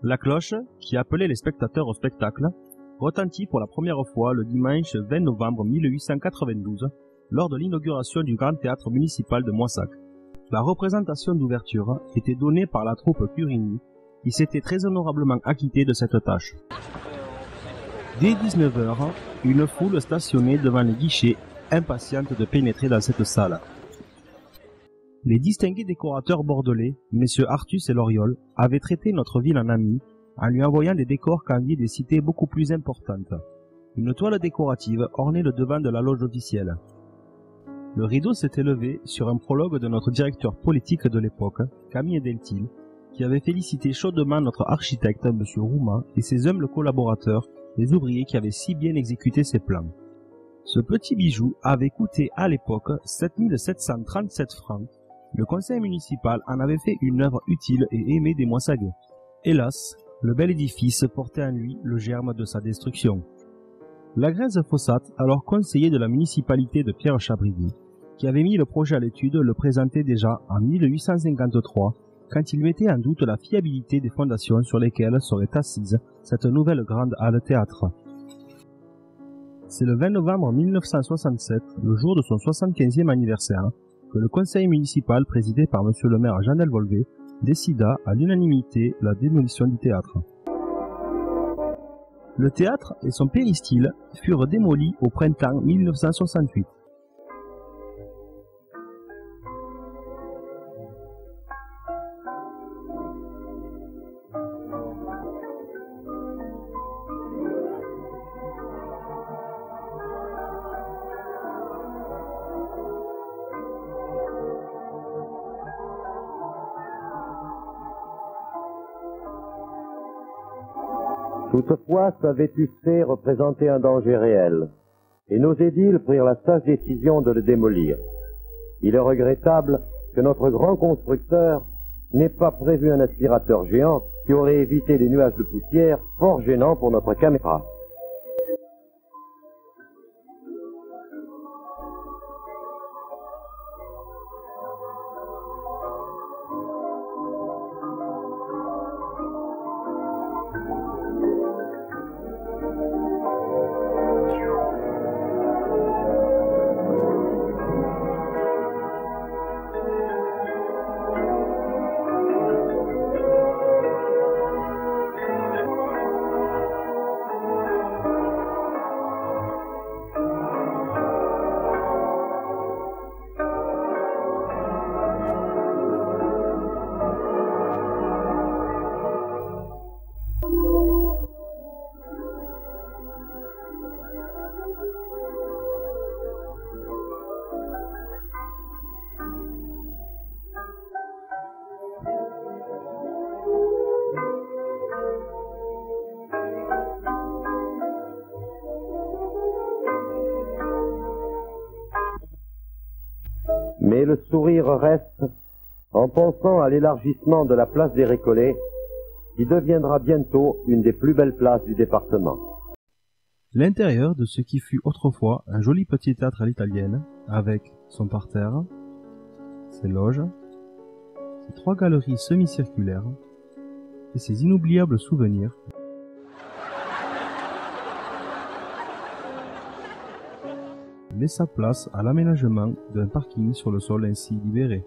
La cloche, qui appelait les spectateurs au spectacle, retentit pour la première fois le dimanche 20 novembre 1892 lors de l'inauguration du Grand Théâtre municipal de Moissac. La représentation d'ouverture était donnée par la troupe Curini, qui s'était très honorablement acquittée de cette tâche. Dès 19 h, une foule stationnait devant les guichets, impatiente de pénétrer dans cette salle. Les distingués décorateurs bordelais, messieurs Artus et Loriol, avaient traité notre ville en ami, en lui envoyant des décors qu'enviaient des cités beaucoup plus importantes. Une toile décorative ornait le devant de la loge officielle. Le rideau s'était levé sur un prologue de notre directeur politique de l'époque, Camille Deltil, qui avait félicité chaudement notre architecte, M. Rouman, et ses humbles collaborateurs, les ouvriers qui avaient si bien exécuté ses plans. Ce petit bijou avait coûté à l'époque 7 737 francs. Le conseil municipal en avait fait une œuvre utile et aimée des Moissagais. Hélas, le bel édifice portait en lui le germe de sa destruction. Lagrèze Fossat, alors conseiller de la municipalité de Pierre-Chabrivier, qui avait mis le projet à l'étude, le présentait déjà en 1853, quand il mettait en doute la fiabilité des fondations sur lesquelles serait assise cette nouvelle grande halle théâtre. C'est le 20 novembre 1967, le jour de son 75e anniversaire, que le conseil municipal présidé par M. le maire Jean Delvolvé décida à l'unanimité la démolition du théâtre. Le théâtre et son péristyle furent démolis au printemps 1968. Toutefois, sa vétusté représentait un danger réel, et nos édiles prirent la sage décision de le démolir. Il est regrettable que notre grand constructeur n'ait pas prévu un aspirateur géant qui aurait évité les nuages de poussière fort gênants pour notre caméra. Mais le sourire reste en pensant à l'élargissement de la place des Récollets, qui deviendra bientôt une des plus belles places du département. L'intérieur de ce qui fut autrefois un joli petit théâtre à l'italienne, avec son parterre, ses loges, ses 3 galeries semi-circulaires et ses inoubliables souvenirs, laissa place à l'aménagement d'un parking sur le sol ainsi libéré.